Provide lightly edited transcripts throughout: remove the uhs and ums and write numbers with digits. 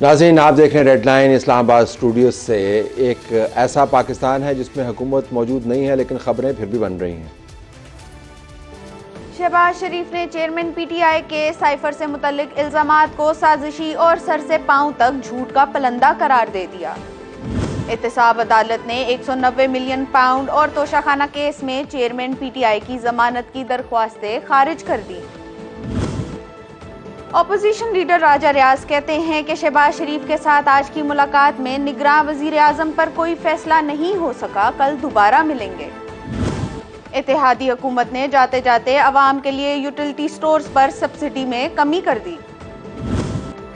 नाज़रीन, आप देख रहे हैं रेडलाइन इस्लामाबाद स्टूडियो से। एक ऐसा पाकिस्तान है जिसमें हुकूमत मौजूद नहीं है, लेकिन खबरें फिर भी बन रही हैं। शहबाज शरीफ ने चेयरमैन पीटीआई के साइफर से मुतल्लिक इल्जामात को साजिशी और सर से पांव तक झूठ का पलंदा करार दे दिया। एहतसाब अदालत ने 190 मिलियन पाउंड और तोशाखाना केस में चेयरमैन पीटीआई की जमानत की दरख्वास्तें खारिज कर दी। ऑपोजिशन लीडर राजा रियाज कहते हैं कि शहबाज शरीफ के साथ आज की मुलाकात में निगरान वजीर आजम पर कोई फैसला नहीं हो सका, कल दोबारा मिलेंगे। इत्तेहादी हुकूमत ने जाते जाते अवाम के लिए यूटिलिटी स्टोर्स पर सब्सिडी में कमी कर दी।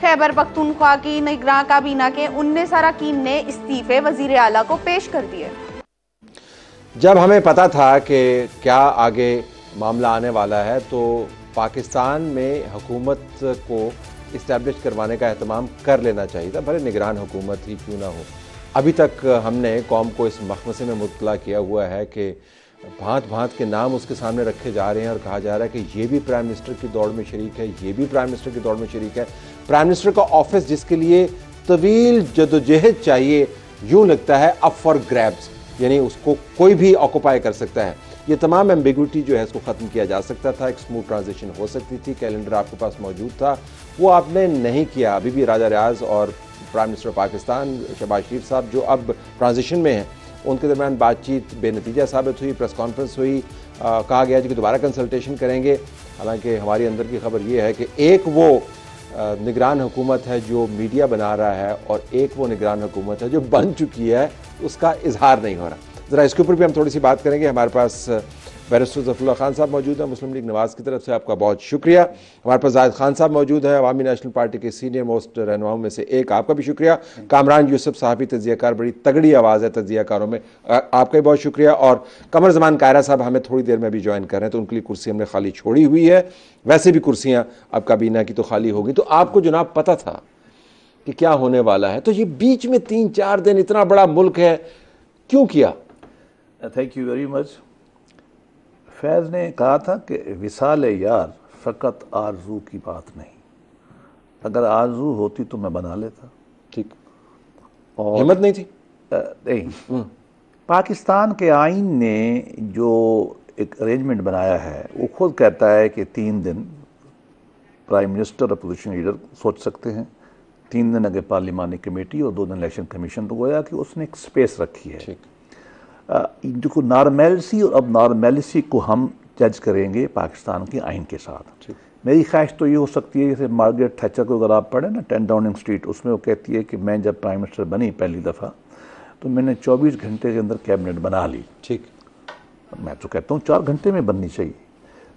खैबर पख्तूनख्वा की निगरान काबीना के 19 अरकान ने इस्तीफे वजीर आला को पेश कर दिए। जब हमें पता था कि क्या आगे मामला आने वाला है, तो पाकिस्तान में हुकूमत को इस्टेब्लिश करवाने का एहतमाम कर लेना चाहिए था, भले निगरान हुकूमत ही क्यों ना हो। अभी तक हमने कौम को इस मखमसे में मुब्तला किया हुआ है कि भांत भांत के नाम उसके सामने रखे जा रहे हैं और कहा जा रहा है कि ये भी प्राइम मिनिस्टर की दौड़ में शरीक है, ये भी प्राइम मिनिस्टर की दौड़ में शरीक है। प्राइम मिनिस्टर का ऑफिस जिसके लिए तवील जदोजहद चाहिए, यूँ लगता है अप फॉर ग्रैब्स, यानी उसको कोई भी ऑक्यूपाई कर सकता है। ये तमाम एम्बिग्विटी जो है इसको ख़त्म किया जा सकता था, एक स्मूथ ट्रांजिशन हो सकती थी, कैलेंडर आपके पास मौजूद था, वो आपने नहीं किया। अभी भी राजा रियाज और प्राइम मिनिस्टर पाकिस्तान शहबाज शरीफ साहब जो अब ट्रांजिशन में हैं, उनके दरमियान बातचीत बेनतीजा साबित हुई। प्रेस कॉन्फ्रेंस हुई, कहा गया कि दोबारा कंसल्टेशन करेंगे। हालांकि हमारी अंदर की खबर ये है कि एक वो निगरान हुकूमत है जो मीडिया बना रहा है और एक वो निगरान हुकूमत है जो बन चुकी है, उसका इजहार नहीं हो रहा। ज़रा इसके ऊपर भी हम थोड़ी सी बात करेंगे। हमारे पास बैरिस्टर ज़फ़रुल्लाह खान साहब मौजूद हैं, मुस्लिम लीग नवाज़ की तरफ से, आपका बहुत शुक्रिया। हमारे पास ज़ाहिद खान साहब मौजूद हैं, अवामी नेशनल पार्टी के सीनियर मोस्ट रहनुमाओं में से एक, आपका भी शुक्रिया। कामरान यूसुफ साहबी तजियाकार, बड़ी तगड़ी आवाज़ है तजियाकारों में, आपका भी बहुत शुक्रिया। और कमर ज़मान कायरा साहब हमें थोड़ी देर में भी ज्वाइन कर रहे हैं, तो उनके लिए कुर्सी हमने खाली छोड़ी हुई है। वैसे भी कुर्सियाँ अब काबीना की तो खाली होगी। तो आपको जनाब पता था कि क्या होने वाला है, तो ये बीच में 3-4 दिन इतना बड़ा मुल्क है, क्यों किया? Thank you very much. Faiz ने कहा था कि विसाल यार फ़कत आरज़ू की बात नहीं, अगर आरज़ू होती तो मैं बना लेता। ठीक, और हिम्मत नहीं थी? नहीं। पाकिस्तान के आइन ने जो एक अरेंजमेंट बनाया है, वो खुद कहता है कि 3 दिन प्राइम मिनिस्टर अपोजिशन लीडर सोच सकते हैं, 3 दिन अगर पार्लिमानी कमेटी और 2 दिन इलेक्शन कमीशन। तो गोया कि उसने एक स्पेस रखी है। जो नॉर्मेलिटी और अब नॉर्मेलिटी को हम जज करेंगे पाकिस्तान के आइन के साथ। मेरी ख्वाहिश तो ये हो सकती है, जैसे मार्गरेट थैचर को अगर आप पढ़ें ना 10 डाउनिंग स्ट्रीट, उसमें वो कहती है कि मैं जब प्राइम मिनिस्टर बनी पहली दफ़ा, तो मैंने 24 घंटे के अंदर कैबिनेट बना ली। ठीक, मैं तो कहता हूँ 4 घंटे में बननी चाहिए,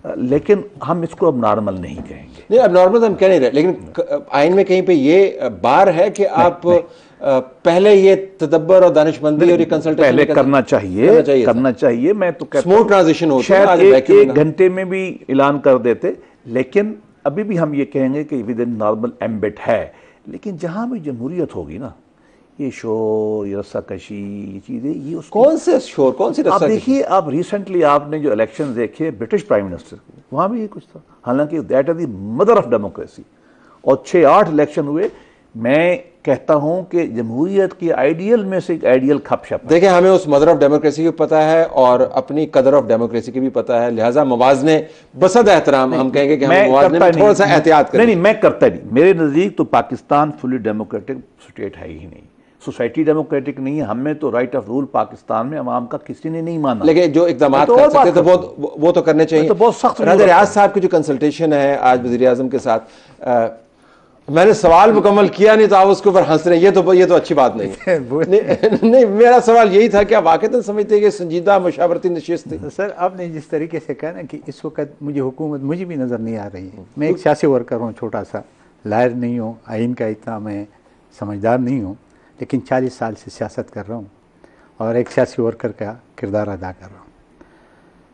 लेकिन हम इसको अब नॉर्मल नहीं कहेंगे। नहीं, अब नॉर्मल हम कह नहीं रहे, लेकिन आइन में कहीं पे ये बार है कि आप पहले ये तदब्बर और दानिशमंदी और ये कंसल्टेशन पहले करना चाहिए। मैं तो कहता स्मूथ ट्रांजिशन होता है, शायद एक घंटे में भी ऐलान कर देते, लेकिन अभी भी हम ये कहेंगे कि विद इन नॉर्मल एम्बिट है। लेकिन जहां भी जमहूरियत होगी ना, ये शोर, ये रस्साकशी, ये चीजें, ये कौन से शोर, कौन सी रस्साकशी? आप देखिए, आप रिसेंटली आपने जो इलेक्शन देखे ब्रिटिश प्राइम मिनिस्टर के, वहां भी ये कुछ था। हालांकि that is the mother of democracy, और 6-8 इलेक्शन हुए। मैं कहता हूं कि जमहूरियत की आइडियल में से एक आइडियल खपशप। देखिए, हमें उस मदर ऑफ डेमोक्रेसी की पता है और अपनी कदर ऑफ डेमोक्रेसी की भी पता है, लिहाजा मवाज़ने बसद एहतराम हम कहेंगे कि हम मवाज़ने में थोड़ा सा एहतियात करें। नहीं, मैं करता नहीं। मेरे नज़दीक तो पाकिस्तान फुली डेमोक्रेटिक स्टेट है ही नहीं, सोसाइटी डेमोक्रेटिक नहीं है। हमें तो राइट ऑफ रूल पाकिस्तान में अवाम का किसी ने नहीं माना। लेकिन जो इकदाम कर सकते तो वो तो करने चाहिए। तो बहुत सख्त। राजा रियाज साहब की जो कंसल्टेशन है आज वज़ीर आज़म के साथ, मैंने सवाल मुकम्मल किया नहीं तो आप उसके ऊपर हंस रहे हैं, ये तो अच्छी बात नहीं है। नहीं, मेरा सवाल यही था कि आप वाक़ई समझते हैं कि संजीदा मशावरती नशिस्त थी? सर, आपने जिस तरीके से कहा ना कि इस वक्त मुझे हुकूमत मुझे भी नज़र नहीं आ रही है। मैं एक सियासी वर्कर हूँ, छोटा सा, लायर नहीं हूँ, आइन का इतना मैं समझदार नहीं हूँ, लेकिन 40 साल से सियासत कर रहा हूँ और एक सियासी वर्कर का किरदार अदा कर रहा हूँ।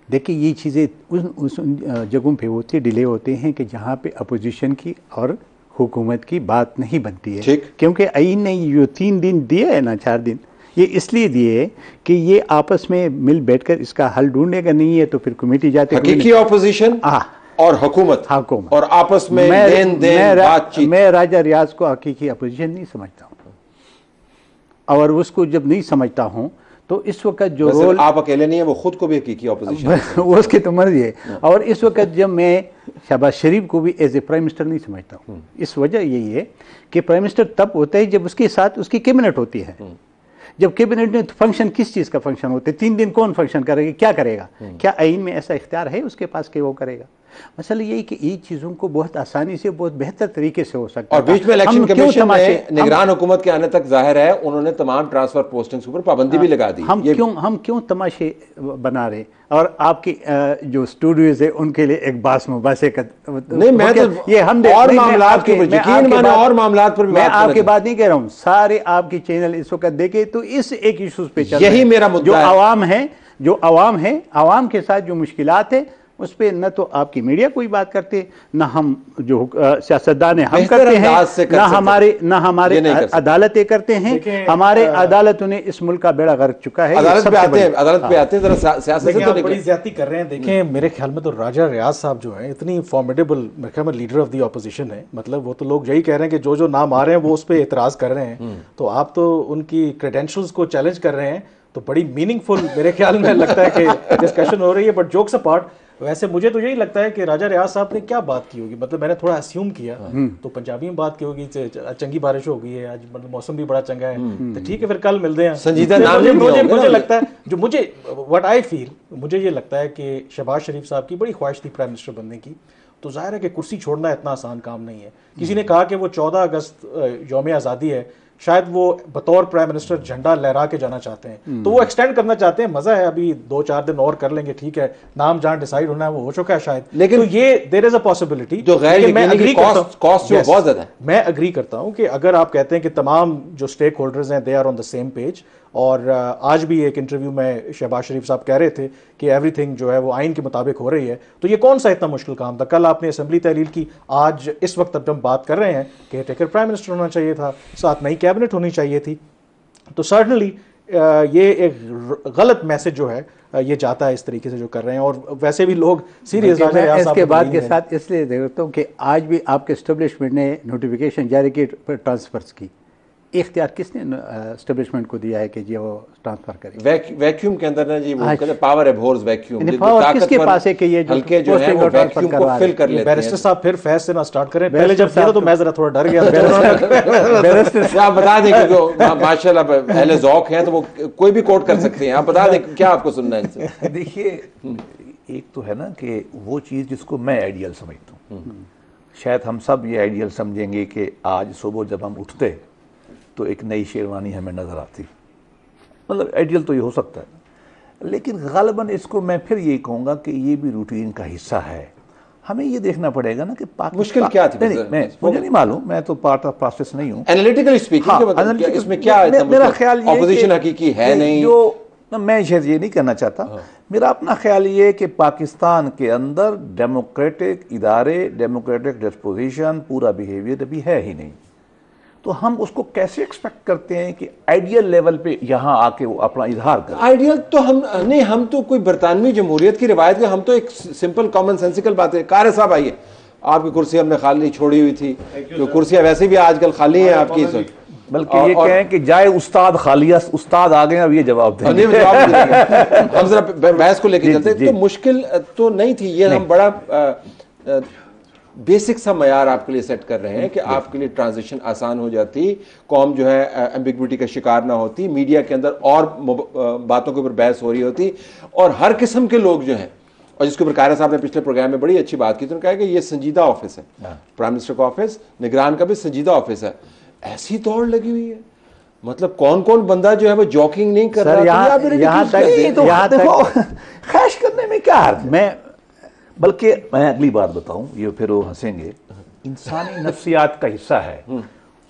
देखिए, ये चीज़ें उस जगहों पे होती डिले होते हैं कि जहाँ पे अपोजिशन की और हुकूमत की बात नहीं बनती है। क्योंकि आइन ने ये 3 दिन दिए है ना, 4 दिन, ये इसलिए दिए कि ये आपस में मिल बैठकर इसका हल ढूंढेगा। नहीं है तो फिर कमेटी जाते हकीकी ऑपोजिशन और हुकूमत और आपस में लेन देन बातचीत। मैं राजा रियाज को हकीकी अपोजिशन नहीं समझता हूँ, और उसको जब नहीं समझता हूँ तो इस वक्त जो रोल, आप अकेले नहीं है, वो खुद को भी हकीकी अपोजिशन उसकी तो मर्जी है। और इस वक्त जब मैं शहबाज शरीफ को भी एज ए प्राइम मिनिस्टर नहीं समझता हूँ, इस वजह यही है कि प्राइम मिनिस्टर तब होता है जब उसके साथ उसकी कैबिनेट होती है। जब कैबिनेट में फंक्शन किस चीज़ का फंक्शन होता है, 3 दिन कौन फंक्शन करेगा, क्या करेगा, क्या आइन में ऐसा इख्तियार है उसके पास कि वो करेगा। मसला यही कि ये चीज़ों को बहुत आसानी से, बहुत बेहतर तरीके से हो सकता है। और बीच में इलेक्शन कमीशन ने निगरान हुकूमत के आने तक जाहिर है उन्होंने तमाम ट्रांसफर पोस्टिंग्स के ऊपर पाबंदी भी लगा दी। हम क्यों तमाशे बना रहे, और आपकी जो स्टूडियोज है उनके लिए एक बास मुबासे का नहीं, मैं तो ये हम और मामलात के ऊपर यकीन माने और मामलात पर मैं आपकी बात नहीं कह रहा हूँ, सारे आपकी चैनल इस वक्त देखे तो इस एक इशूज पे चल, यही मेरा मुद्दा जो आवाम है, जो आवाम है, आवाम के साथ जो मुश्किलात है उस पर न तो आपकी मीडिया कोई बात करते, न हम जो सियासतदान हम करते हैं, न हमारे अदालतें करते हैं। हमारे अदालतों ने इस मुल्क का बेड़ा गर्क चुका है। अदालत पे आते हैं जरा सियासत से तो बड़ी ज्यादती कर रहे हैं। देखें, मेरे ख्याल में तो राजा रियाज साहब जो है इतनी फॉर्मिडेबल, मेरे ख्याल में लीडर ऑफ द ऑपोजिशन है। मतलब वो तो लोग यही कह रहे हैं कि जो जो नाम आ रहे हैं वो उस पर एतराज कर रहे हैं, तो आप तो उनकी क्रेडेंशियल्स को चैलेंज कर रहे हैं, तो बड़ी मीनिंगफुल मेरे ख्याल में लगता है कि डिस्कशन हो रही है। बट जोक्स अपार्ट, वैसे मुझे तो यही लगता है कि राजा रियाज साहब ने क्या बात की होगी, मतलब मैंने थोड़ा अस्यूम किया तो पंजाबी में बात की होगी, चंगी बारिश हो गई है आज, मतलब मौसम भी बड़ा चंगा है, तो ठीक है फिर कल मिलते हैं। संजीदा नाम मुझे लगता है, जो मुझे व्हाट आई फील, मुझे ये लगता है कि शहबाज शरीफ साहब की बड़ी ख्वाहिश थी प्राइम मिनिस्टर बनने की, तो जाहिर है कि कुर्सी छोड़ना इतना आसान काम नहीं है। किसी ने कहा कि वो 14 अगस्त यौम आज़ादी है, शायद वो बतौर प्राइम मिनिस्टर झंडा लहरा के जाना चाहते हैं, तो वो एक्सटेंड करना चाहते हैं। मजा है, अभी 2-4 दिन और कर लेंगे, ठीक है, नाम जहां डिसाइड होना है वो हो चुका है शायद, लेकिन तो ये देयर इज अ पॉसिबिलिटी जो गैर, मैं एग्री करता हूं, कॉस्ट जो बहुत ज्यादा है। मैं एग्री करता हूं कि अगर आप कहते हैं कि तमाम जो स्टेक होल्डर्स हैं they are on the same page, और आज भी एक इंटरव्यू में शहबाज शरीफ साहब कह रहे थे कि एवरीथिंग जो है वो आइन के मुताबिक हो रही है, तो ये कौन सा इतना मुश्किल काम था। कल आपने असेंबली तहलील की, आज इस वक्त अब हम बात कर रहे हैं कि टेकर प्राइम मिनिस्टर होना चाहिए था, साथ नई कैबिनेट होनी चाहिए थी, तो सर्टनली ये एक गलत मैसेज जो है ये जाता है इस तरीके से जो कर रहे हैं। और वैसे भी लोग सीरियस इसके बाद के साथ इसलिए देखता हूँ कि आज भी आपके एस्टेब्लिशमेंट ने नोटिफिकेशन जारी की ट्रांसफर्स की, इख्तियार किसने एस्टेब्लिशमेंट को दिया है कि जी वो ट्रांसफर करे? वैक्यूम के अंदर ना जी, वो कहते हैं पावर एबोर्स वैक्यूम, पावर किसके पास है कि ये हल्के जो है वो वैक्यूम को फिल कर लेते हैं। बैरिस्टर साहब फिर फैज से ना स्टार्ट करें, पहले जब किया तो मैं जरा थोड़ा डर गया। बैरिस्टर आप बता दें कि जो माशाल्लाह अहले ज़ौक़ हैं तो वो कोई भी कोट कर सकते हैं, आप बता दें क्या आपको सुनना है इनसे। देखिए, एक तो है ना कि वो चीज़ जिसको मैं आइडियल समझता हूँ, शायद हम सब ये आइडियल समझेंगे कि आज सुबह जब हम उठते तो एक नई शेरवानी हमें नज़र आती, मतलब आइडियल तो ये हो सकता है, लेकिन ग़ालिबन इसको मैं फिर यही कहूँगा कि ये भी रूटीन का हिस्सा है। हमें ये देखना पड़ेगा ना कि मुश्किल क्या थी। मुझे नहीं मालूम, मैं तो पार्ट ऑफ प्रोसेस नहीं हूँ। एनालिटिकली स्पीकिंग इसमें क्या मेरा ख्याल ये ऑपोजिशन हकीकी है नहीं, जो मैं शायद ये नहीं कहना चाहता, मेरा अपना ख्याल ये कि पाकिस्तान के अंदर डेमोक्रेटिक इदारे, डेमोक्रेटिक डिस्पोजिशन, पूरा बिहेवियर अभी है ही नहीं, तो हम उसको कैसे एक्सपेक्ट करते हैं कि आइडियल लेवल पे यहाँ आके वो अपना इजहार करें। आइडियल तो हम नहीं, हम तो कोई बरतानवी जमहूरियत की रिवायत के, हम तो एक सिंपल कॉमन सेंसिकल बात है। कार साहब आइए, आपकी कुर्सी हमने खाली छोड़ी हुई थी, जो कुर्सियां वैसे भी आजकल खाली हैं आपकी, बल्कि ये कहें कि जाए उस्ताद खालिया, उस्ताद आ गए, अब ये जवाब दें। हम जरा बहस को लेके चलते, तो मुश्किल तो नहीं थी ये, हम बड़ा बेसिक सा मयार आपके लिए सेट कर रहे हैं कि आपके लिए ट्रांजिशन आसान हो जाती, कौम जो है एम्बिग्विटी का शिकार ना होती, मीडिया के अंदर और बातों के ऊपर बहस हो रही होती, और हर किस्म के लोग जो हैं, और जिसके ऊपर कायरा साहब ने पिछले प्रोग्राम में बड़ी अच्छी बात की, तो उन्होंने कहा कि ये संजीदा ऑफिस है, प्राइम मिनिस्टर का ऑफिस, निगरान का भी संजीदा ऑफिस है। ऐसी दौड़ लगी हुई है, मतलब कौन कौन बंदा जो है वो जॉकिंग नहीं कर रहा, यहाँ तक खैश करने में क्या अर्थ। मैं बल्कि मैं अगली बात बताऊं, ये फिर वो हंसेंगे, इंसानी नफ्सियात का हिस्सा है।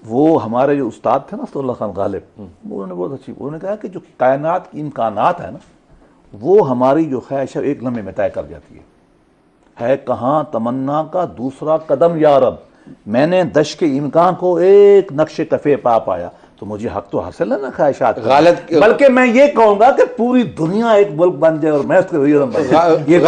वो हमारे जो उस्ताद थे ना अब्दुल्लाह खान गालिब, उन्होंने बहुत अच्छी, उन्होंने कहा कि जो कायनात की इम्कानात है ना, वो हमारी जो ख्वाहिश है एक लम्हे में तय कर जाती है कहाँ तमन्ना का दूसरा कदम या रब, मैंने दश के इम्कान को एक नक्शे कफ़े पा पाया, तो मुझे हक तो हासिल है ना ख्वाहिशात का। गालिब बल्कि मैं ये कहूंगा कि पूरी दुनिया एक मुल्क बन जाए और मैं उसके वज़ीर आज़म बन जाऊं। ये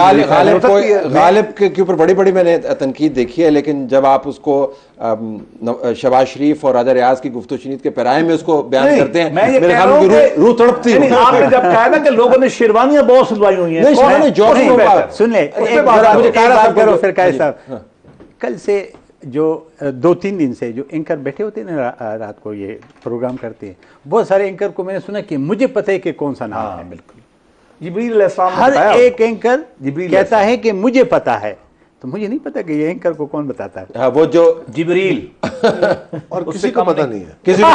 गालिब के ऊपर बड़ी बड़ी मैंने तनकीद देखी है, लेकिन जब आप उसको शहबाज शरीफ और राजा रियाज की गुफ्तगू-ओ-शनीद के पैराए में उसको बयान करते हैं, मेरे ख्याल में रूह तड़पती है। आपने जब कहा ना कि लोगों ने शेरवानियां बहुत सिलवाई हुई हैं, सुन ले, कल से जो 2-3 दिन से जो एंकर बैठे होते हैं ना रात को ये प्रोग्राम करते हैं, बहुत सारे एंकर को मैंने सुना कि मुझे पता है कि कौन सा नाम है। बिल्कुल, जिब्रील अलैहिस्सलाम हर एक एंकर जिब्रील कहता है कि मुझे पता है, तो मुझे नहीं पता कि ये एंकर को कौन बताता है। हाँ, वो जो जिब्रील और किसी को पता नहीं है, किसी को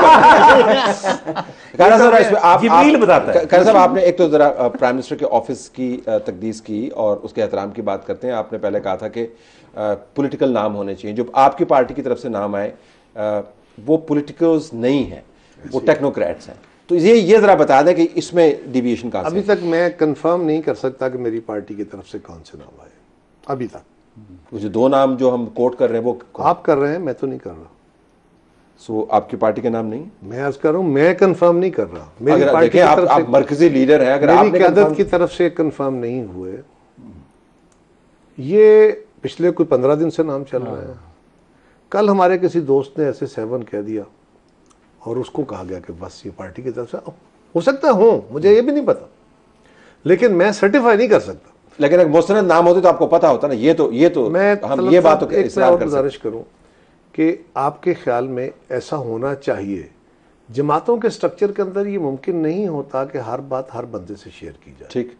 कारा साहब आप जिब्रील बताता है। कारा साहब, आपने एक तो जरा प्राइम मिनिस्टर के ऑफिस की तकदीस की और उसके एहतराम की बात करते हैं। आपने पहले कहा था कि पॉलिटिकल नाम होने चाहिए। जो आपकी पार्टी की तरफ से नाम आए वो पॉलिटिकल्स नहीं है, वो टेक्नोक्रेट्स हैं। तो ये जरा बता दें कि इसमें डिविएशन कहाँ से? अभी तक मैं कंफर्म नहीं कर सकता कि मेरी पार्टी की तरफ से कौन से नाम आए अभी तक। जो 2 नाम जो हम कोट कर रहे हैं वो आप कर रहे हैं, मैं तो नहीं कर रहा। सो आपकी पार्टी के नाम नहीं? मैं आज कर रहा हूं, मैं कंफर्म नहीं कर रहा। मेरी अगर पार्टी की तरफ आप मरकजी लीडर हैं, अगर मेरी क़यादत की तरफ से कंफर्म नहीं हुए, ये पिछले कोई 15 दिन से नाम चल रहा है। कल हमारे किसी दोस्त ने ऐसे 7 कह दिया और उसको कहा गया कि बस ये पार्टी की तरफ से हो सकता हो, मुझे ये भी नहीं पता, लेकिन मैं सर्टिफाई नहीं कर सकता। लेकिन अगर मुस्तनद नाम होते तो आपको पता होता ना। ये तो मैं हम ये बात तो इसरार कर गुजारिश करूं कि आपके ख्याल में ऐसा होना चाहिए। जमातों के स्ट्रक्चर के अंदर ये मुमकिन नहीं होता कि हर बात हर बंदे से शेयर की जाए। ठीक,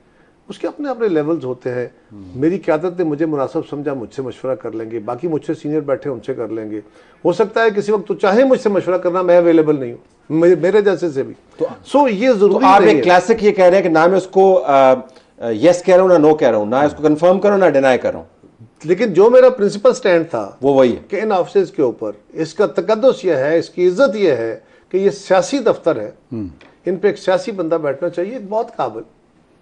उसके अपने अपने लेवल्स होते हैं। मेरी क़यादत ने मुझे मुनासिब समझा, मुझसे मशवरा कर लेंगे, बाकी मुझसे सीनियर बैठे उनसे कर लेंगे। हो सकता है किसी वक्त तो चाहे मुझसे मशवरा करना, मैं अवेलेबल नहीं हूँ, मेरे जैसे से भी। सो ये जरूरी तो आप एक क्लासिक ये कह रहे हैं कि ना मैं उसको यस कह रहा हूँ ना नो कह रहा हूँ, ना इसको कंफर्म कर रहा हूँ ना डिनाई कर रहा हूँ, लेकिन जो मेरा प्रिंसिपल स्टैंड था वो वही है कि इन ऑफिस के ऊपर इसका तकद्दुस यह है, इसकी इज्जत यह है कि ये सियासी दफ्तर है, इन पे एक सियासी बंदा बैठना चाहिए, एक बहुत काबिल,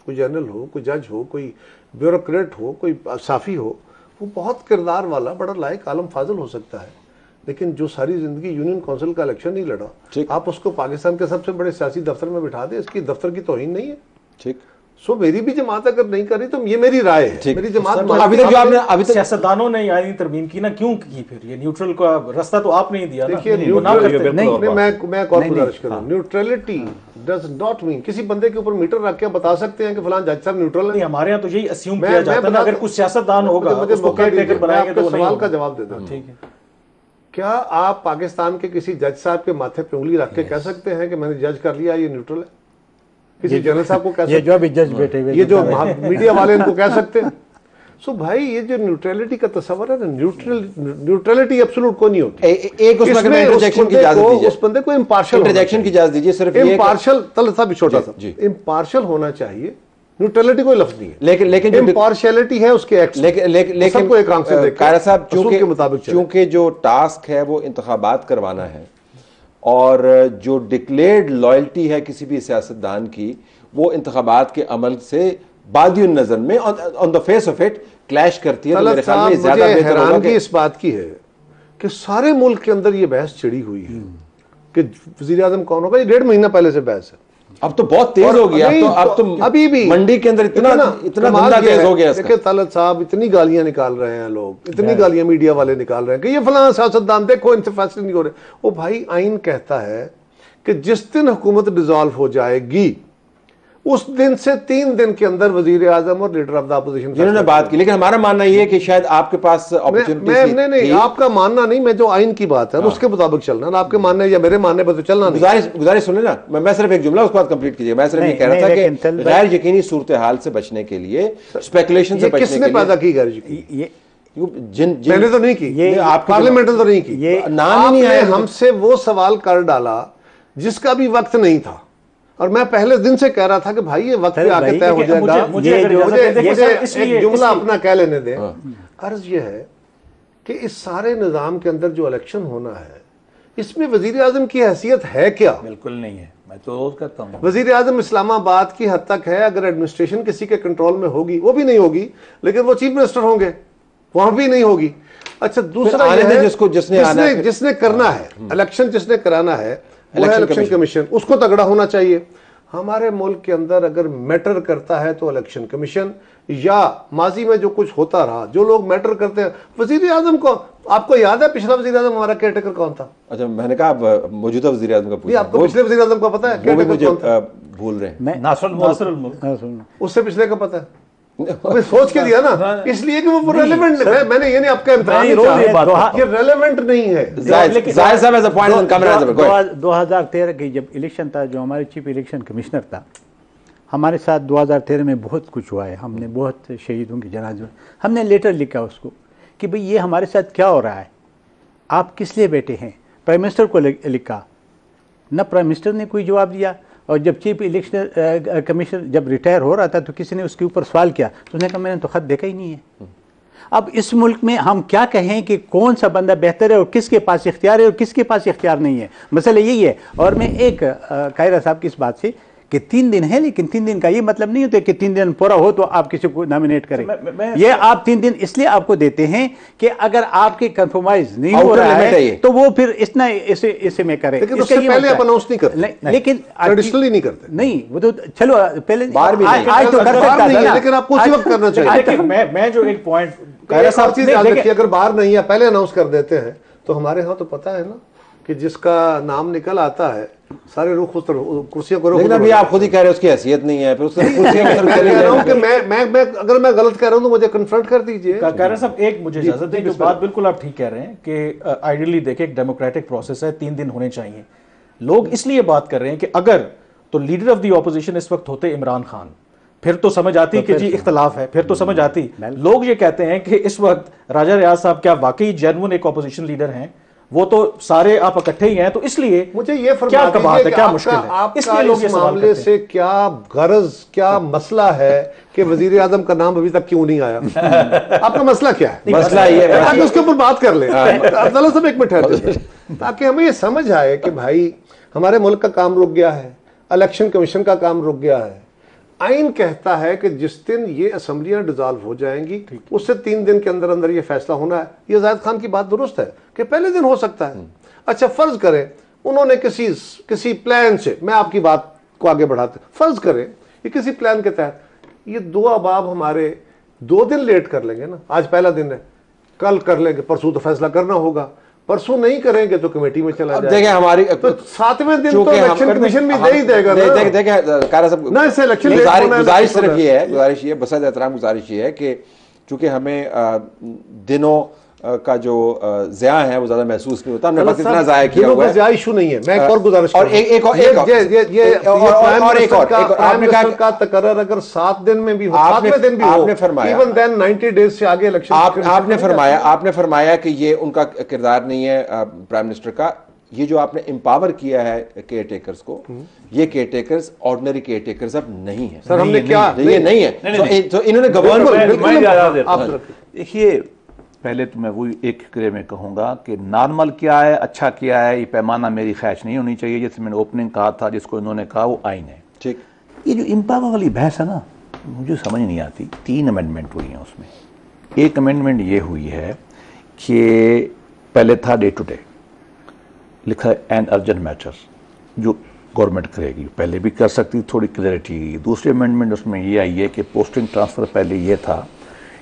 कोई जनरल हो, कोई जज हो, कोई ब्यूरोक्रेट हो, कोई साफ़ी हो, वो बहुत किरदार वाला बड़ा लायक आलम फाजिल हो सकता है। लेकिन जो सारी जिंदगी यूनियन काउंसिल का इलेक्शन नहीं लड़ा, आप उसको पाकिस्तान के सबसे बड़े सियासी दफ्तर में बिठा दे, इसकी दफ्तर की तौहीन नहीं है। ठीक, सो मेरी भी जमात अगर नहीं करी तो ये मेरी राय है। मेरी जमात तो अभी तक जो आपने अभी तक सियासतदानों ने आईनी तरमीम की ना, क्यों की? फिर ये न्यूट्रल का रास्ता तो आपने ही दिया ना। देखिए, मैं एक और गुजारिश करूं, न्यूट्रलिटी डज नॉट मीन किसी बंदे के ऊपर मीटर रख के बता सकते हैं कि फलां जज साहब न्यूट्रल है। हमारे यहाँ तो यही अस्यूम किया जाता है, अगर कुछ सियासतदान होगा उसको केयरटेकर बनाएंगे तो सवाल का जवाब देता हूं। ठीक है, क्या आप पाकिस्तान के किसी जज साहब के माथे पे उंगली रख के कह सकते हैं कि मैंने जज कर लिया ये न्यूट्रल है? किसी जनरल साहब को कह सकते हैं? ये जो अभी जज बैठे हुए, ये जो मीडिया वाले इनको कह सकते हैं? सो भाई ये जो न्यूट्रलिटी का तस्वर है ना, न्यूट्रलिटी एब्सोल्यूट को नहीं होती। एक उसमें इंटरजेक्शन की इजाजत दीजिए, उस बंदे को इम्पार्शियल इंटरजेक्शन की इजाजत दीजिए। सिर्फ इम्पार्शियल तल सा भी छोटा सा इम्पार्शियल होना चाहिए। न्यूट्रलिटी कोई लफ्ज नहीं है, लेकिन इम्पार्शियलिटी है उसके एक्ट। लेकिन सबको एक आंख से कायरा साहब, चूंकि जो टास्क है वो इंतखाबात करवाना है और जो डिक्लेयर्ड लॉयल्टी है किसी भी सियासतदान की, वो इंतखाबात के अमल से बादियुन नजर में on the face of it clash करती है। तो मेरे ख्याल में ज्यादा बेहतर होगा कि इस बात की है कि सारे मुल्क के अंदर ये बहस छिड़ी हुई है कि वजीर आजम कौन होगा। ये 1.5 महीना पहले से बहस है, अब तो बहुत तेज हो गया। अब तो अभी भी मंडी के अंदर इतना धंधा तेज हो गया। देखिए तलत साहब इतनी गालियां निकाल रहे हैं, लोग इतनी गालियां मीडिया वाले निकाल रहे हैं कि ये फलां सियासतदान देखो इनसे फैसले नहीं हो रहे। ओ भाई, आइन कहता है कि जिस दिन हुकूमत डिसॉल्व हो जाएगी उस दिन से 3 दिन के अंदर वजीर आजम और लीडर ऑफ द अपोजिशन जिन्होंने बात की। लेकिन हमारा मानना यह है कि शायद आपके पास अपॉर्चुनिटी नहीं, आपका मानना नहीं, मैं जो आइन की बात है उसके मुताबिक चलना ना, आपके मानने या मेरे मानने पर तो चलना। गुजारिश सुने ना, मैं सिर्फ एक जुमला उसके बाद कंप्लीट कीजिए। मैं सिर्फ ये कह रहा था कि गैर यकीनी सूरत हाल से बचने के लिए, स्पेकुलेशन से बचने के लिए किसने पैदा की गैर यकीनी? मैंने तो नहीं की, आप पार्लियामेंट ने तो नहीं की। नाम ही नहीं आया। हमसे वो सवाल कर डाला जिसका भी वक्त नहीं था, और मैं पहले दिन से कह रहा था कि भाई ये वक्त पे आके तय हो जाएगा। मुझे एक जुमला अपना कह लेने दें। अर्ज ये है कि इस सारे निजाम के अंदर जो इलेक्शन होना है, इसमें वजीर आजम की हैसियत है क्या? बिल्कुल नहीं है। मैं तो रोज कहता हूँ वजीर आजम इस्लामाबाद की हद तक है। अगर एडमिनिस्ट्रेशन किसी के कंट्रोल में होगी, वो भी नहीं होगी, लेकिन वो चीफ मिनिस्टर होंगे, वहां भी नहीं होगी। अच्छा, दूसरा जिसने करना है इलेक्शन, जिसने कराना है, वो है इलेक्शन कमीशन, उसको तगड़ा होना चाहिए। हमारे मुल्क के अंदर अगर मैटर करता है तो इलेक्शन कमीशन, या माजी में जो कुछ होता रहा, जो लोग मैटर करते हैं, वजीर आजम को, आपको याद है पिछला वजीर आजम हमारा केयरटेकर कौन था? अच्छा, मैंने कहा मौजूदा वजीर आजम का पूछा, आपको पिछले वजीर आजम का पता है केयरटेकर कौन था? भूल रहे हैं, नासरुल मुल्क। उससे पिछले का पता है? मैं सोच के दिया ना, इसलिए कि वो रेलेवेंट है। मैंने ये नहीं आपका इम्तिहान ये रेलेवेंट नहीं है। 2013 की जब इलेक्शन था, जो हमारे चीफ इलेक्शन कमिश्नर था, हमारे साथ 2013 में बहुत कुछ हुआ है। हमने बहुत शहीदों की जनाजे, हमने लेटर लिखा उसको कि भाई ये हमारे साथ क्या हो रहा है, आप किस लिए बैठे हैं। प्राइम मिनिस्टर को लिखा, न प्राइम मिनिस्टर ने कोई जवाब दिया। और जब चीफ इलेक्शन कमिश्नर जब रिटायर हो रहा था तो किसी ने उसके ऊपर सवाल किया तो उसने कहा मैंने तो खत देखा ही नहीं है। अब इस मुल्क में हम क्या कहें कि कौन सा बंदा बेहतर है और किसके पास इख्तियार है और किसके पास इख्तियार नहीं है, मसला यही है। और मैं एक कायरा साहब की इस बात से कि 3 दिन है, लेकिन 3 दिन का ये मतलब नहीं होता कि 3 दिन पूरा हो तो आप किसी को नॉमिनेट करें। ये आप 3 दिन इसलिए आपको देते हैं कि अगर आपके कंप्रोमाइज नहीं हो रहा है तो वो फिर इतना इसे में करें। लेकिन उससे पहले आप अनाउंस नहीं करते, लेकिन ट्रेडिशनली नहीं करते। नहीं, वो तो चलो पहले आज तो कर सकता है, लेकिन आपको उसी वक्त करना चाहिए। मैं जो एक पॉइंट चीज याद रखिए, अगर बाहर नहीं है पहले अनाउंस कर देते हैं तो हमारे यहाँ तो पता है ना कि जिसका नाम निकल आता है सारे रुख उस कुर्सियों को। लेकिन अभी आप खुद ही कह रहे हो उसकी हैसियत नहीं है, फिर उससे कुर्सियां मैं अगर मैं गलत कह रहा हूं तो मुझे कन्फ्रंट कर दीजिए। कह रहे साहब, एक मुझे इजाजत दें, जो बात बिल्कुल आप ठीक कह रहे हैं कि आइडियली देखें एक डेमोक्रेटिक प्रोसेस है, 3 दिन होने चाहिए। लोग इसलिए बात कर रहे हैं कि अगर तो लीडर ऑफ द ऑपोजिशन इस वक्त होते इमरान खान, फिर तो समझ आती कि जी इख्तलाफ है, फिर तो समझ आती। लोग ये कहते हैं कि इस वक्त राजा रियाज साहब क्या वाकई जेन्युइन एक ऑपोजिशन लीडर हैं? वो तो सारे आप इकट्ठे ही हैं, तो इसलिए मुझे ये क्या बात है, क्या मुश्किल है? इसलिए लोग इस मामले से क्या गरज, क्या मसला है कि वजीर आजम का नाम अभी तक क्यों नहीं आया? आपका मसला क्या है? मसला ये है, उसके ऊपर बात कर ले। अब्दुल्ला साहब एक मिनट ठहर, ताकि हमें ये समझ आए कि भाई हमारे मुल्क का काम रुक गया है, इलेक्शन कमीशन का काम रुक गया है। आइन कहता है कि जिस दिन ये असेंबलियां डिसॉल्व हो जाएंगी उससे 3 दिन के अंदर अंदर ये फैसला होना है। ये जायद खान की बात दुरुस्त है कि पहले दिन हो सकता है। अच्छा, फर्ज करें उन्होंने किसी प्लान से, मैं आपकी बात को आगे बढ़ाते, फर्ज करें ये किसी प्लान के तहत ये 2 अहबाब हमारे 2 दिन लेट कर लेंगे ना। आज पहला दिन है, कल कर लेंगे, परसों तो फैसला करना होगा, परसों नहीं करेंगे तो कमेटी में चला जाएगा। देखिए हमारी तो 7वें दिन तो इलेक्शन कमीशन भी दे ही देगा ना। देखिए कारा साहब, ना इससे इलेक्शन गुजारिश सिर्फ ये है, गुजारिश ये बसद एहतराम गुजारिश ये है कि चूंकि हमें दिनों का जो ज़िया है वो ज्यादा महसूस नहीं होता। हमने वक्त इतना ज़ाया किया हुआ है, ज़िया इशू नहीं है। मैं एक और गुजारिश और एक और का तकर्रर अगर 7 दिन में भी हो, 7वें दिन भी हो, आपने फरमाया इवन देन 90 डेज से आगे इलेक्शन, आपने फरमाया कि ये उनका किरदार नहीं है प्राइम मिनिस्टर का। ये जो आपने एम्पावर किया है केयर टेकर्स को, ये care takers ordinary care takers अब नहीं है सर। हमने क्या ये नहीं है, तो इन्होंने गवर्नमेंट, देखिए पहले तो मैं वही एक फिक्रे में कहूँगा कि नॉर्मल क्या है, अच्छा क्या है, ये पैमाना मेरी ख्वाहिश नहीं होनी चाहिए। जैसे मैंने ओपनिंग कहा था, जिसको इन्होंने कहा वो आइन है। ठीक, ये जो इम्पावर वाली बहस है ना, मुझे समझ नहीं आती। 3 अमेंडमेंट हुई हैं उसमें। एक अमेंडमेंट ये हुई है कि पहले था डे टू डे, लिखा है एंड अर्जेंट मैटर्स, जो गवर्नमेंट करेगी, पहले भी कर सकती, थोड़ी क्लैरिटी। दूसरी अमेंडमेंट उसमें ये आई है कि पोस्टिंग ट्रांसफ़र पहले ये था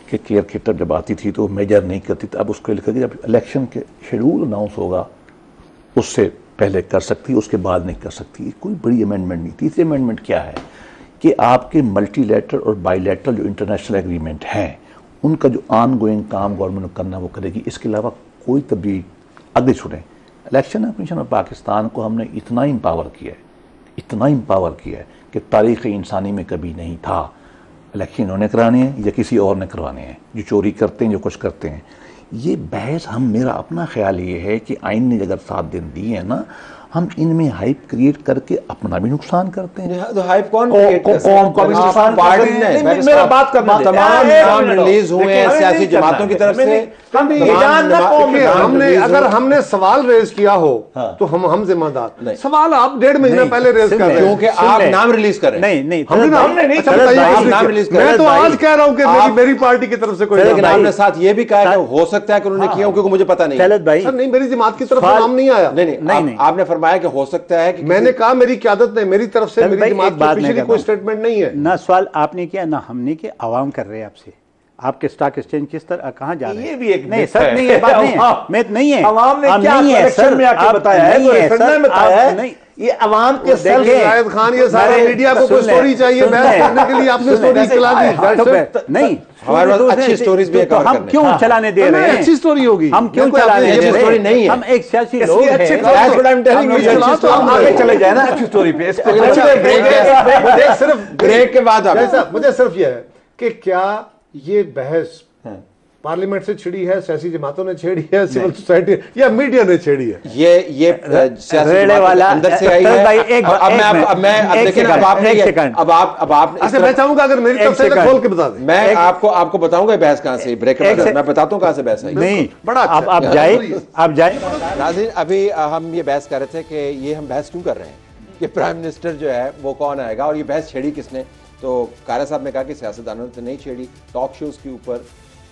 कि केयर टेकर जब आती थी तो मेजर नहीं करती थी, अब उसको लिखा कि जब इलेक्शन के शेड्यूल अनाउंस होगा उससे पहले कर सकती, उसके बाद नहीं कर सकती। कोई बड़ी अमेंडमेंट नहीं। तीसरी अमेंडमेंट क्या है कि आपके मल्टीलैटरल और बाईलैटरल जो इंटरनेशनल एग्रीमेंट हैं उनका जो ऑन गोइंग काम गवर्नमेंट करना वो करेगी, इसके अलावा कोई तब्दीली। अगले सुने, इलेक्शन कमीशन ऑफ पाकिस्तान को हमने इतना एम्पावर किया है, इतना एम्पावर किया है कि तारीख़ इंसानी में कभी नहीं था। इलेक्शन इन्होंने कराने हैं या किसी और ने करवाने हैं, जो चोरी करते हैं, जो कुछ करते हैं। ये बहस मेरा अपना ख्याल ये है कि आइन ने अगर 7 दिन दिए हैं ना, हम इनमें हाइप क्रिएट करके अपना भी नुकसान करते हैं। तो हाइप कौन मेरा बात करना, तमाम नाम रिलीज हुए हैं सियासी जमातों की तरफ से। हमने अगर हमने सवाल रेज किया हो तो हम जिम्मेदार। सवाल आप 1.5 महीना पहले रेज कर रहे हैं क्योंकि आप नाम रिलीज कर रहे हैं। नहीं, हमने नहीं, नाम रिलीज कर रहे हैं। मैं तो आज कह रहा हूं कि मेरी पार्टी की तरफ से कोई, लेकिन आपने साथ ये भी कहा कि हो सकता है कि उन्होंने किया क्योंकि मुझे पता नहीं। नहीं, मेरी जमात की तरफ से नाम नहीं आया। नहीं, आपने फरमाया कि हो सकता है कि मैंने कहा मेरी क़यादत नहीं, मेरी तरफ से मेरी जमात की ऑफिशियली कोई स्टेटमेंट नहीं है। ना सवाल आपने किया ना हमने किया, आवाम कर रहे हैं आपसे। आपके स्टॉक एक्सचेंज किस तरह कहाँ जा रहे हैं? ये भी एक नहीं सर, नहीं है, बात नहीं है, मैं नहीं है। अवाम ने क्या इलेक्शन में आके बताया है, तो रिफरेंडम में बताया है नहीं, ये अवाम के सेल्फ। शाहिद खान, ये सारा मीडिया को कोई स्टोरी चाहिए बहस करने के लिए, आपने स्टोरी चला दी। नहीं, हमारे पास अच्छी स्टोरीज भी है, हम क्यों चलाने दे रहे हैं? अच्छी स्टोरी होगी, हम क्यों चलाने दे रहे हैं? स्टोरी नहीं है, हम एक सियासी लोग हैं। हम आगे चले जाए ना अच्छी स्टोरी पे। सिर्फ ब्रेक के बाद मुझे सिर्फ यह है कि क्या ये बहस पार्लियामेंट से छिड़ी है, सियासी जमातों ने छेड़ी है, सिविल सोसाइटी या मीडिया ने छेड़ी है? ये रेड़े वाला अंदर से आई है। अब आप मैं चाहूंगा अगर मेरी तरफ से खोल के बता दें। मैं आपको बताऊंगा बहस कहाँ से, ब्रेक मैं बताता हूँ कहाँ से बहस आई। नहीं बड़ा आप जाए। नाज़रीन, अभी हम ये बहस कर रहे थे कि ये हम बहस क्यों कर रहे हैं कि प्राइम मिनिस्टर जो है वो कौन आएगा, और ये बहस छेड़ी किसने। तो कारा साहब ने कहा कि सियासतदानों ने तो नहीं छेड़ी, टॉक शोज के ऊपर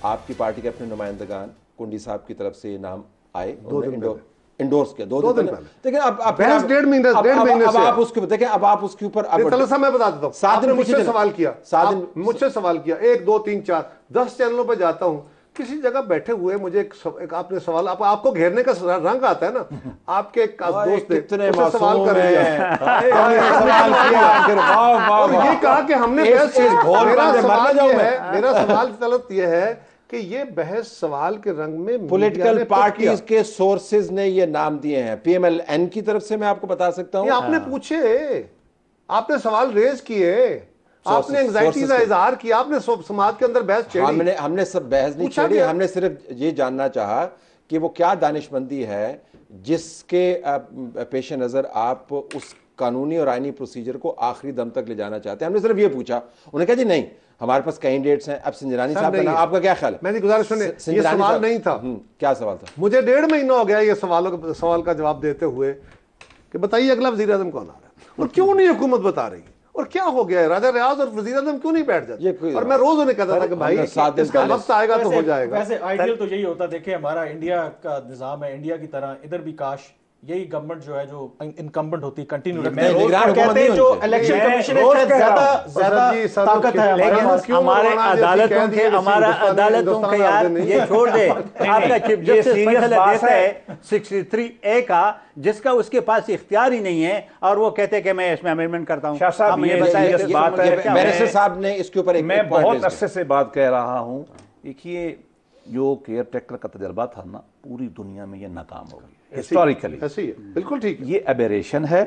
आपकी पार्टी के अपने नुमाइंदगान कुंडी साहब की तरफ से नाम आए, इंडोर्स किया 2 दिन पहले। लेकिन अब डेढ़ महीने अब आप उसके देखें, अब आप उसके ऊपर मैं बता देता हूँ। 7 दिन मुझसे सवाल किया, 7 दिन मुझसे सवाल किया, 1 2 3 4 10 चैनलों पर जाता हूँ, किसी जगह बैठे हुए मुझे एक आपने सवाल, आपको घेरने का रंग आता है ना, आपके एक दोस्त ने सवाल कर दिया, ये कहा कि हमने मेरा सवाल गलत ये है कि ये बहस सवाल के रंग में पॉलिटिकल पार्टीज के सोर्सेज ने ये नाम दिए हैं। PMLN की तरफ से मैं आपको बता सकता हूं, आपने पूछे, आपने सवाल रेज किए, आपने एंजाइटी का इजहार किया, आपने समाज के अंदर बहस छेड़ी। हमने सब बहस नहीं छेड़ी, हमने सिर्फ ये जानना चाहा कि वो क्या दानिशमंदी है जिसके पेश नजर आप उस कानूनी और आईनी प्रोसीजर को आखिरी दम तक ले जाना चाहते हैं। हमने सिर्फ ये पूछा, उन्होंने कहा जी नहीं, हमारे पास कैंडिडेट्स हैं। अब संजरानी साहब का नाम, आपका क्या ख्याल है? मेरी गुजारिश सुनिए, ये सवाल नहीं था। क्या सवाल था? मुझे 1.5 महीना हो गया ये सवाल का जवाब देते हुए कि बताइए अगला वजीर आजम कौन आ रहा है, और क्यों नहीं हुकूमत बता रही, और क्या हो गया है, राजा रियाज और वजीर आजम क्यों नहीं बैठ जाते? और मैं रोज उन्हें कहता था कि भाई इसका वक्त आएगा तो हो जाएगा। वैसे आइडियल तो यही होता, देखिए हमारा इंडिया का निजाम है, इंडिया की तरह इधर भी काश यही गवर्नमेंट जो है जो इनकम्बेंट होती है कंटिन्यू रखते हैं, जो इलेक्शन कमीशन है ज्यादा ताकत है हमारे अदालतों के, हमारा अदालतों के, यार ये छोड़ दे। आपका चीफ जस्टिस फैसला देता है 63A का, जिसका उसके पास इख्तियार ही नहीं है, और वो कहते हैं कि मैं इसमें अमेंडमेंट करता हूँ। बैरिस्टर साहब ने इसके ऊपर मैं बहुत अरसे से बात कह रहा हूँ। देखिए, जो केयर टेकर का तजर्बा था ना, पूरी दुनिया में ये नाकाम हो गया हिस्टोरिकली। ऐसे ही है, बिल्कुल ठीक। ये एबेरेशन है।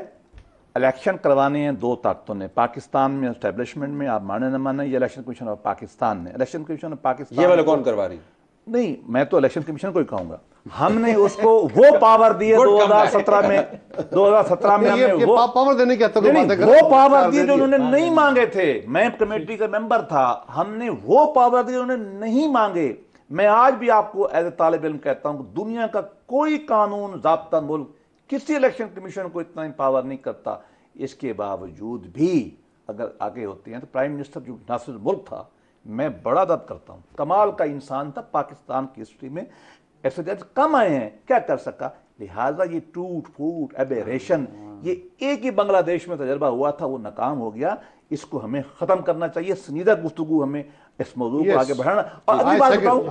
इलेक्शन करवाने हैं 2 ताकतों ने, पाकिस्तान में एस्टेब्लिशमेंट में, आप माने न माने, ये इलेक्शन कमीशन ऑफ पाकिस्तान ने, इलेक्शन कमीशन ऑफ पाकिस्तान, ये वाला कौन करवा रही? नहीं, मैं तो इलेक्शन कमीशन को ही कहूंगा। हमने उसको वो पावर दी है 2017 में, 2017 में हमने वो पावर देने की वो पावर दी जो उन्होंने नहीं मांगे थे। मैं कमेटी का मेंबर था, हमने वो पावर दी उन्होंने नहीं मांगे। मैं आज भी आपको एज ए तालिब इल्म कहता हूं, दुनिया का कोई कानून ज़ाब्ता मुल्क किसी इलेक्शन कमीशन को इतना पावर नहीं करता। इसके बावजूद भी अगर आगे होते हैं तो प्राइम मिनिस्टर जो नासिर मुल्क था, मैं बड़ा दर्द करता हूं, कमाल का इंसान था, पाकिस्तान की हिस्ट्री में ऐसे जज कम आए हैं, क्या कर सका। लिहाजा ये टूट फूट एबेरेशन, ये एक ही बांग्लादेश में तजर्बा हुआ था, वो नाकाम हो गया। इसको हमें खत्म करना चाहिए, संजीदा गुफ्तगू हमें इस मौजूद को आगे बढ़ाना। और अगली बात बताऊं,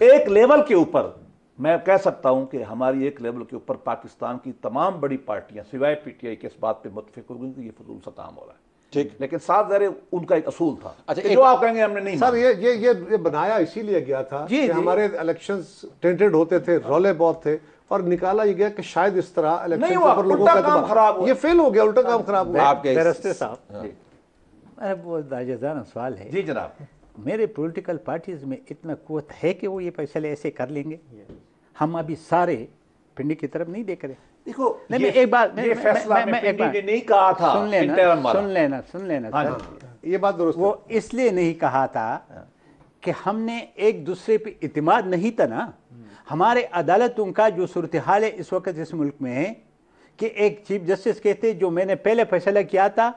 एक लेवल के ऊपर मैं कह सकता हूं कि हमारी एक लेवल के ऊपर पाकिस्तान की तमाम बड़ी पार्टियां सिवाय PTI के इस बात पे मुत्तफिक हो गई कि ये फजूल सा काम हो रहा है। ठीक, लेकिन साफ ज़ाहिर उनका एक असूल था। अच्छा, जो आप कहेंगे हमने नहीं सर, ये बनाया इसीलिए गया था कि हमारे इलेक्शंस टेंटेड होते थे, रौले बहुत थे, और निकाला ये गया कि शायद इस तरह इलेक्शन पर लोगों का काम खराब हो, ये फेल हो गया, उल्टा काम खराब हुआ। आपके बैरिस्टर साहब, वो दाजेदाना सवाल है। जी जनाब, मेरे पॉलिटिकल पार्टीज में इतना कुव्वत है कि वो ये फैसले ऐसे कर लेंगे। हम अभी सारे पिंडी की तरफ नहीं देख रहे। देखो, नहीं, एक बात ये फैसला मैं एक बार नहीं कहा था, सुन लेना सर, ये बात दुरुस्त। वो इसलिए नहीं कहा था कि हमने एक दूसरे पे इतिमाद नहीं था ना। हमारे अदालतों का जो सूरत हाल है इस वक्त इस मुल्क में है कि एक चीफ जस्टिस कहते जो मैंने पहले फैसला किया था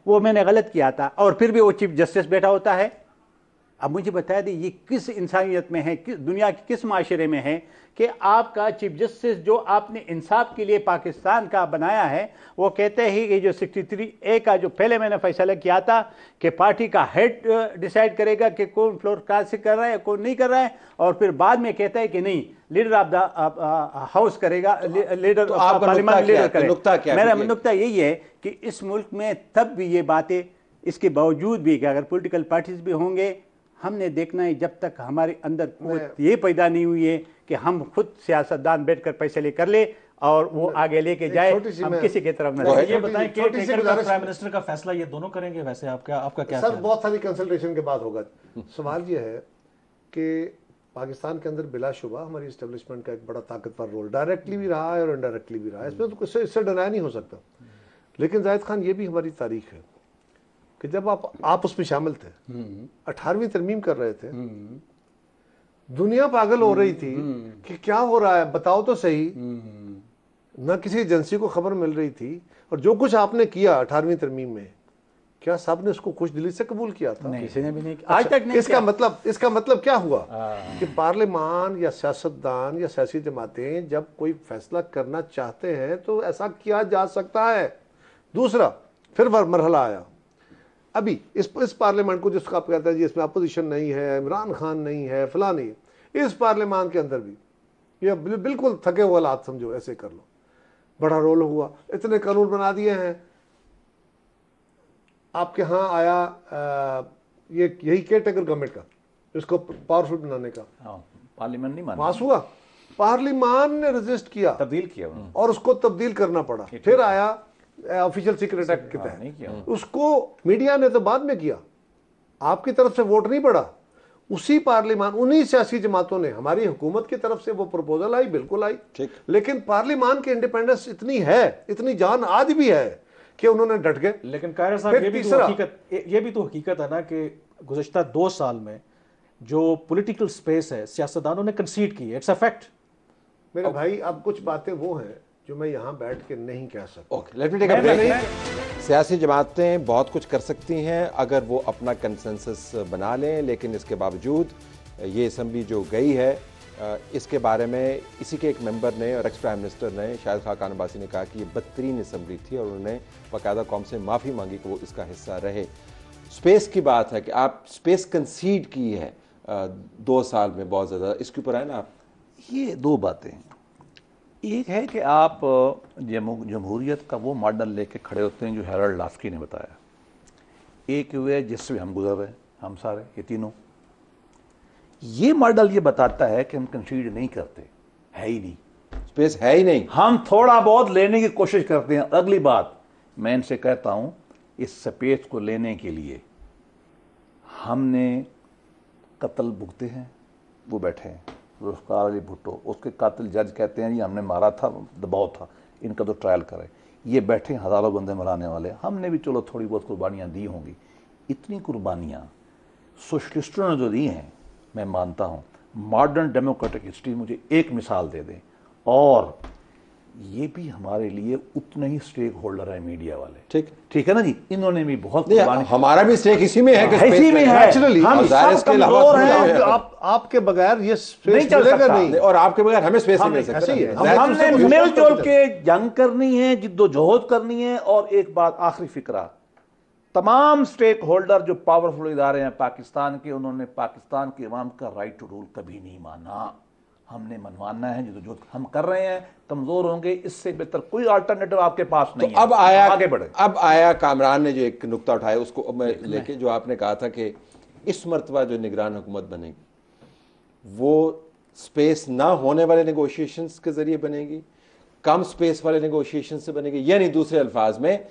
वो मैंने गलत किया था, और फिर भी वो चीफ जस्टिस बैठा होता है। अब मुझे बता दें ये किस इंसानियत में है, दुनिया के किस माशरे में है कि आपका चीफ जस्टिस जो आपने इंसाफ के लिए पाकिस्तान का बनाया है, वो कहते हैं कि जो 63A का जो पहले मैंने फैसला किया था कि पार्टी का हेड डिसाइड करेगा कि कौन फ्लोर क्लास से कर रहा है कौन नहीं कर रहा है, और फिर बाद में कहता है कि नहीं लीडर ऑफ द हाउस करेगा, लीडर ऑफ पार्लियामेंट लीडर करेगा। मेरा नुक्ता यही है कि इस मुल्क में तब भी ये बातें, इसके बावजूद भी कि अगर पॉलिटिकल पार्टीज भी होंगे, हमने देखना है जब तक हमारे अंदर कुव्वत ये पैदा नहीं हुई है कि हम खुद सियासतदान बैठकर फैसले कर ले और वो आगे लेके जाए, हम किसी की तरफ न। ये बताएं कि प्राइम मिनिस्टर का फैसला ये दोनों करेंगे, वैसे आपका क्या सर? बहुत सारी कंसल्टेशन के बाद होगा। सवाल ये है कि पाकिस्तान के अंदर बिलाशुबा हमारी एस्टेब्लिशमेंट का एक बड़ा ताकतवर रोल डायरेक्टली भी रहा है और इनडायरेक्टली भी रहा है, इसमें तो इससे डराया नहीं हो सकता। लेकिन जाहिद खान ये भी हमारी तारीख है कि जब आप उसमें शामिल थे, 18वीं तरमीम कर रहे थे, दुनिया पागल हो रही थी कि क्या हो रहा है बताओ तो सही, ना किसी एजेंसी को खबर मिल रही थी। और जो कुछ आपने किया 18वीं तरमीम में, क्या साहब ने उसको खुश दिली से कबूल किया था? नहीं, किसी ने भी नहीं, आज तक नहीं। इसका मतलब क्या हुआ कि पार्लियामान या सियासतदान या सियासी जमातें जब कोई फैसला करना चाहते हैं तो ऐसा किया जा सकता है। दूसरा फिर मरहला आया अभी इस पार्लियामेंट को, जिसको आप कहते हैं जी इसमें अपोजिशन नहीं है, इमरान खान नहीं है, फला नहीं, इस पार्लियामेंट के अंदर भी ये बिल्कुल थके हुए हालात समझो, ऐसे कर लो। बड़ा रोल हुआ, इतने कानून बना दिए हैं। आपके यहाँ आया यही केयर टेकर गवर्नमेंट का, इसको पावरफुल बनाने का, पार्लियामेंट नहीं माना, पास हुआ, पार्लियामान ने रेजिस्ट किया, तब्दील किया और उसको तब्दील करना पड़ा। फिर आया ऑफिशियल सीक्रेट एक्ट के तहत, उसको मीडिया ने तो बाद में किया, आपकी तरफ से वोट नहीं पड़ा। उसी पार्लियामान, उन्हीं सियासी जमातों ने, हमारी हुकूमत की तरफ से वो प्रपोजल आई, बिल्कुल आई, लेकिन पार्लियामान की इंडिपेंडेंस इतनी है, इतनी जान आज भी है कि उन्होंने डट गए। लेकिन कायर साहब ये भी तो हकीकत है ना कि गुज़श्ता 2 साल में जो पॉलिटिकल स्पेस है सियासतदानों ने कंसीड की है, इट्स अ फैक्ट। मेरे भाई अब कुछ बातें वो हैं जो मैं यहाँ बैठ के नहीं कह सकता। Okay, let me take a break. सियासी जमातें बहुत कुछ कर सकती हैं अगर वो अपना कंसेंसस बना लें, लेकिन इसके बावजूद ये असम्बली जो गई है, इसके बारे में इसी के एक मेंबर ने और एक्स प्राइम मिनिस्टर ने शाहिद खान अब्बासी ने कहा कि ये बदतरीन असम्बली थी और उन्होंने बाकायदा कौम से माफ़ी मांगी कि वो इसका हिस्सा रहे। स्पेस की बात है कि आप स्पेस कंसीड की है 2 साल में बहुत ज़्यादा, इसके ऊपर है ना आप। ये 2 बातें, एक है कि आप जमहूरियत का वो मॉडल लेके खड़े होते हैं जो हेरल्ड लास्की ने बताया, एक हुए जिससे हम गुजर रहे हम सारे, ये तीनों। ये मॉडल ये बताता है कि हम कंसीड नहीं करते, है ही नहीं, स्पेस है ही नहीं, हम थोड़ा बहुत लेने की कोशिश करते हैं। अगली बात मैं इनसे कहता हूं, इस स्पेस को लेने के लिए हमने कत्ल भुगते हैं, वो बैठे हैं जुल्फ़िकार अली भुट्टो, उसके कातिल जज कहते हैं जी हमने मारा था, दबाव था, इनका तो ट्रायल करें। ये बैठे हज़ारों बंदे मराने वाले, हमने भी चलो थोड़ी बहुत कुर्बानियाँ दी होंगी। इतनी कुर्बानियाँ सोशलिस्टों ने जो दी हैं, मैं मानता हूँ मॉडर्न डेमोक्रेटिक हिस्ट्री मुझे एक मिसाल दे दें, और ये भी हमारे लिए उतने ही स्टेक होल्डर है मीडिया वाले। ठीक है ना जी, इन्होंने भी बहुत, हमारा भी स्टेक इसी में है, इसी में है, नेचुरली हम सब कमजोर हैं, आपके बगैर ये नहीं चल सकता, और आपके बगैर हमें स्पेस नहीं मिल सकता। हमने मिलजुल के जंग करनी है, जिद्दोजहद करनी है। और एक बात आखिरी फिक्रा, तमाम स्टेक होल्डर जो पावरफुल इदारे हैं पाकिस्तान के, उन्होंने पाकिस्तान के अवाम का राइट टू रूल कभी नहीं माना। हमने मनवाना है, जो हम कर रहे हैं, कमजोर होंगे, इससे बेहतर कोई अल्टरनेटिव आपके पास नहीं है। अब आया आगे बढ़े। अब आया कामरान ने जो एक नुक्ता उठाया, उसको मैं लेके, जो आपने कहा था कि इस मरतबा जो निगरान हुकूमत बनेगी वो स्पेस ना होने वाले नेगोशिएशंस के जरिए बनेगी, कम स्पेस वाले नेगोशिएशन से बनेगी, यानी दूसरे अल्फाज में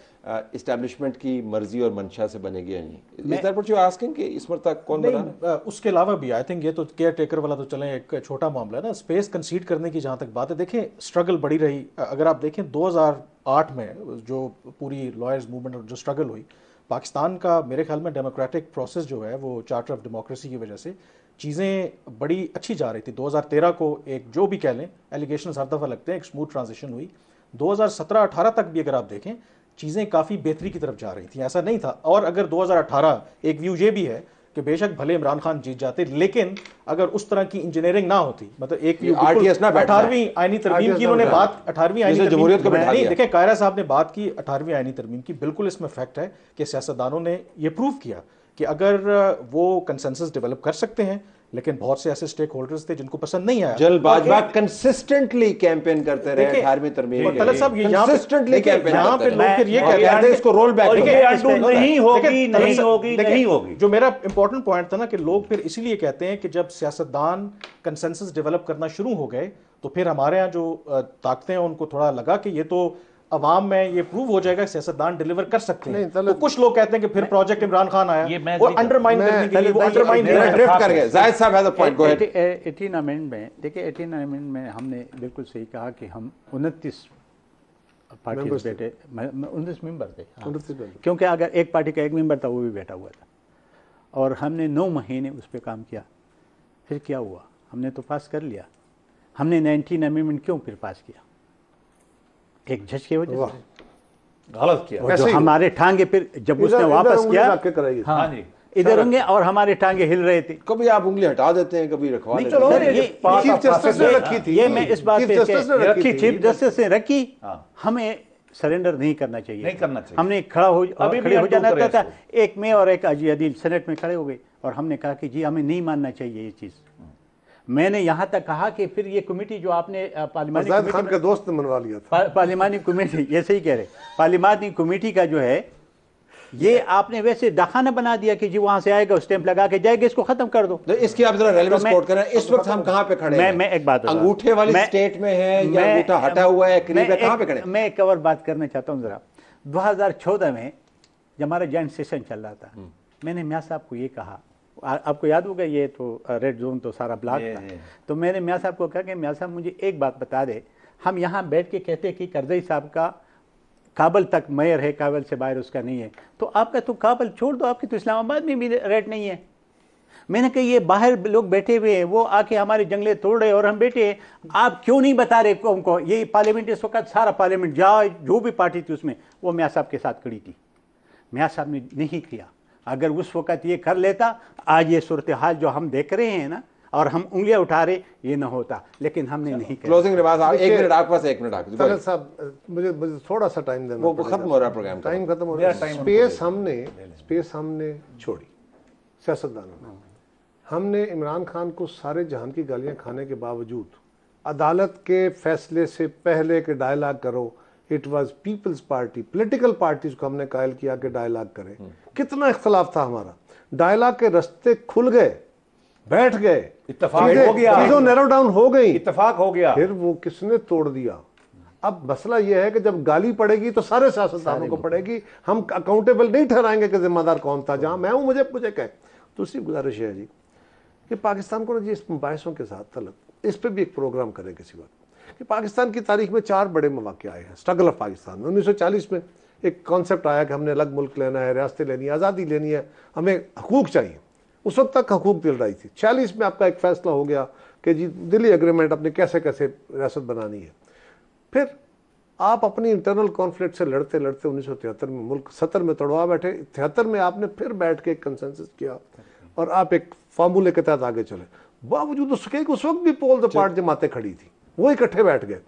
इस्टेब्लिशमेंट की मर्जी और मंशा से बनेगी या नहीं? Is that what you're asking कि इस मरतबा कौन बना? उसके अलावा भी आई थिंक ये तो केयर टेकर वाला तो चलें एक छोटा मामला है ना, स्पेस कंसीड करने की जहाँ तक बात है, देखें स्ट्रगल बड़ी रही। अगर आप देखें 2008 में जो पूरी लॉयर्स मूवमेंट जो स्ट्रगल हुई पाकिस्तान का, मेरे ख्याल में डेमोक्रेटिक प्रोसेस जो है वो चार्टर ऑफ डेमोक्रेसी की वजह से चीज़ें बड़ी अच्छी जा रही थी। 2013 को एक जो भी कह लें, एलिगेशन हर दफ़ा लगते हैं, एक स्मूथ ट्रांजिशन हुई। 2017-18 तक भी अगर आप देखें चीज़ें काफ़ी बेहतरी की तरफ जा रही थी, ऐसा नहीं था। और अगर 2018 एक व्यू ये भी है कि बेशक भले इमरान खान जीत जाते, लेकिन अगर उस तरह की इंजीनियरिंग ना होती, मतलब एक RTS ना बैठता है। 18वीं आईनी तरमीम की उन्होंने बात, 18वीं आईनी जैसे जमहूरियत को तरमीम बैठा नहीं, दिया। देखें कायरा साहब ने बात की 18वीं आईनी तरमीम की, बिल्कुल इसमें फैक्ट है कि सियासतदानों ने ये प्रूव किया कि अगर वो कंसेंसस डेवलप कर सकते हैं, लेकिन बहुत से ऐसे स्टेक होल्डर्स थे जिनको पसंद नहीं आया। जल बाजवा कंसिस्टेंटली कैंपेन करते रहे 18वीं तरमीम के तलत लिए। साहब ये यहाँ कंसिस्टेंटली कैंपेन यहाँ पे करते लोग रहे। फिर ये और कहते हैं इसको रोल बैक नहीं होगी, नहीं होगी, नहीं होगी। जो मेरा इंपॉर्टेंट पॉइंट था ना कि लोग फिर इसीलिए कहते हैं कि जब सियासतदान कंसेंसस डेवलप करना शुरू हो गए तो फिर हमारे यहाँ जो ताकतें हैं उनको थोड़ा लगा कि ये तो अवाम में ये प्रूव हो जाएगा सियासतदान डिलीवर कर सकते हैं। तो कुछ लोग कहते हैं कि फिर प्रोजेक्ट इमरान खान आया और अंडरमाइन करने के लिए वो अंडरमाइन ड्रिफ्ट कर गए। जाहिद साहब has a point, go ahead. 18 amendment में देखिए, 18 अमेंडमेंट में हमने बिल्कुल सही कहा कि हम 29 पार्टी बैठे, 19 मेंबर थे, क्योंकि अगर एक पार्टी का एक मेंबर था वो भी बैठा हुआ था, और हमने 9 महीने उस पर काम किया। फिर क्या हुआ, हमने तो पास कर लिया। हमने 19 अमेंडमेंट क्यों फिर पास किया? एक जज की वजह से गलत किया। और जो हमारे टांगे फिर जब उसने वापस किया, हाँ जी, इधर होंगे और हमारे टांगे हिल रहे थे। कभी आप उंगली हटा देते हैं, कभी रखवा लेते चलो, हैं। चीफ जस्टिस ने रखी थी, ये मैं इस बात पे रखी, चीफ जस्टिस ने रखी। हाँ। हमें सरेंडर नहीं करना चाहिए, नहीं करना चाहिए। हमने खड़ा हो अभी भी खड़े हो हम जाना तो करें था। इसको। एक मैं और एक अजी अदील सेनेट में खड़े हो गए और हमने कहा कि जी हमें नहीं मानना चाहिए ये चीज। मैंने यहां तक कहा कि फिर ये कमेटी जो आपने पार्लिमानी जाहिद खान के दोस्त ने मनवा लिया था। पार्लिमानी कमेटी, ये सही कह रहे, पार्लिमानी कमेटी का जो है ये आपने वैसे डाखाना बना दिया कि जी वहां से आएगा स्टैंप लगा के जाएगा, इसको खत्म कर दो। तो इसकी आप जरा रेलेवेंस कोट करें, इस वक्त हम कहां पे खड़े हैं? मैं एक बात बता रहा हूं। अंगूठे वाली स्टेट में है या अंगूठा हटा हुआ है, करीब है, कहां पे खड़े? मैं एक और बात करना चाहता हूं जरा। 2014 में जब हमारा जॉइंट सेशन चल रहा था, मैंने मियां साहब को ये कहा, आपको याद होगा ये तो रेड जोन तो सारा ब्लॉक था, तो मैंने मियां साहब को कहा कि मियां साहब मुझे एक बात बता दे, हम यहाँ बैठ के कहते हैं कि करजई साहब का काबल तक मेयर है, काबल से बाहर उसका नहीं है, तो आपका तो काबल छोड़ दो, आपकी तो इस्लामाबाद में भी रेट नहीं है। मैंने कहा ये बाहर लोग बैठे हुए हैं, वो आके हमारे जंगले तोड़ रहे और हम बैठे हैं, आप क्यों नहीं बता रहे कौन को? ये पार्लियामेंट इस वक्त सारा पार्लियामेंट जो भी पार्टी थी उसमें वो मियां साहब के साथ खड़ी थी। मियां साहब ने नहीं किया। अगर उस वक्त ये कर लेता, आज ये सूरत हाल जो हम देख रहे हैं ना, और हम उंगलियां उठा रहे, ये ना होता, लेकिन हमने नहीं किया। क्लोजिंग रिमार्क्स, एक मिनट आपके पास, एक मिनट आपके तलत साहब मुझे थोड़ा सा टाइम देना, वो खत्म हो रहा है प्रोग्राम, टाइम खत्म हो रहा है। स्पेस हमने छोड़ी सियासतदानों ने। हमने इमरान खान को सारे जहान की गालियां खाने के बावजूद अदालत के फैसले से पहले के डायलॉग करो, it was people's party, political parties को हमने कायल किया कि डायलॉग करें। कितना इख्तलाफ था हमारा, डायलॉग के रास्ते खुल गए, बैठ गए, इत्तेफाक हो गया, चीजों नैरो डाउन हो गई, इत्तेफाक हो गया। फिर वो किसने तोड़ दिया? अब मसला यह है कि जब गाली पड़ेगी तो सारे सियासतदानों को पड़ेगी, हम अकाउंटेबल नहीं ठहराएंगे कि जिम्मेदार कौन था। जहां मैं हूं मुझे कहें। दूसरी गुजारिश है जी कि पाकिस्तान को जी इस मुबाहिसों के साथ तलब, इस पर भी एक प्रोग्राम करें किसी वक्त, कि पाकिस्तान की तारीख में 4 बड़े मौके आए हैं। स्ट्रगल ऑफ पाकिस्तान में 1940 में एक कॉन्सेप्ट आया कि हमने अलग मुल्क लेना है, रियासतें लेनी है, आज़ादी लेनी है, हमें हकूक चाहिए। उस वक्त तक हकूक मिल रही थी। 46 में आपका एक फैसला हो गया कि जी दिल्ली एग्रीमेंट अपने कैसे कैसे रियासत बनानी है। फिर आप अपनी इंटरनल कॉन्फ्लिक्ट से लड़ते लड़ते 1973 में मुल्क 70 में तोड़वा बैठे। 73 में आपने फिर बैठ के एक कंसेंसस किया और आप एक फार्मूले के तहत आगे चले। बावजूद उसके उस वक्त भी पोल द पार्ट जमातें खड़ी थी, वो इकट्ठे बैठ गए।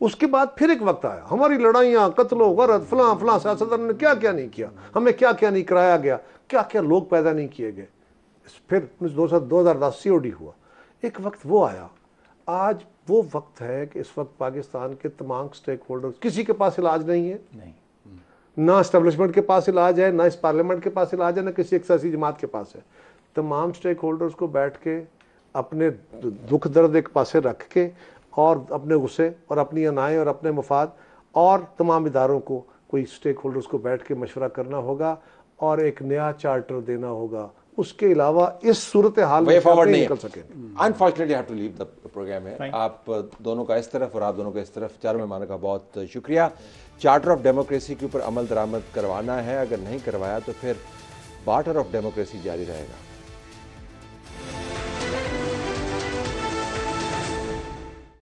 उसके बाद फिर एक वक्त आया, हमारी लड़ाइयाँ, कत्लो गरत, फलां फलां सियासतदान ने क्या क्या नहीं किया, हमें क्या क्या नहीं कराया गया, क्या क्या लोग पैदा नहीं किए गए। फिर 2010 COD हुआ, एक वक्त वो आया। आज वो वक्त है कि इस वक्त पाकिस्तान के तमाम स्टेक होल्डर्स, किसी के पास इलाज नहीं है, ना एस्टेब्लिशमेंट के पास इलाज है, ना इस पार्लियामेंट के पास इलाज है, ना किसी एक सियासी जमात के पास है। तमाम स्टेक होल्डर्स को बैठ के अपने दुख दर्द एक पासे रख के और अपने गुस्से और अपनी अनाएं और अपने मफाद और तमाम इदारों को, कोई स्टेक होल्डर्स को बैठ के मशवरा करना होगा और एक नया चार्टर देना होगा। उसके अलावा इस सूरत हाल में फॉरवर्ड नहीं निकल सके। Unfortunately have to leave the program है। आप दोनों का इस तरफ और आप दोनों का इस तरफ, चारों मेहमानों का बहुत शुक्रिया। चार्टर ऑफ डेमोक्रेसी के ऊपर अमल दरामद करवाना है, अगर नहीं करवाया तो फिर बार्टर ऑफ डेमोक्रेसी जारी रहेगा।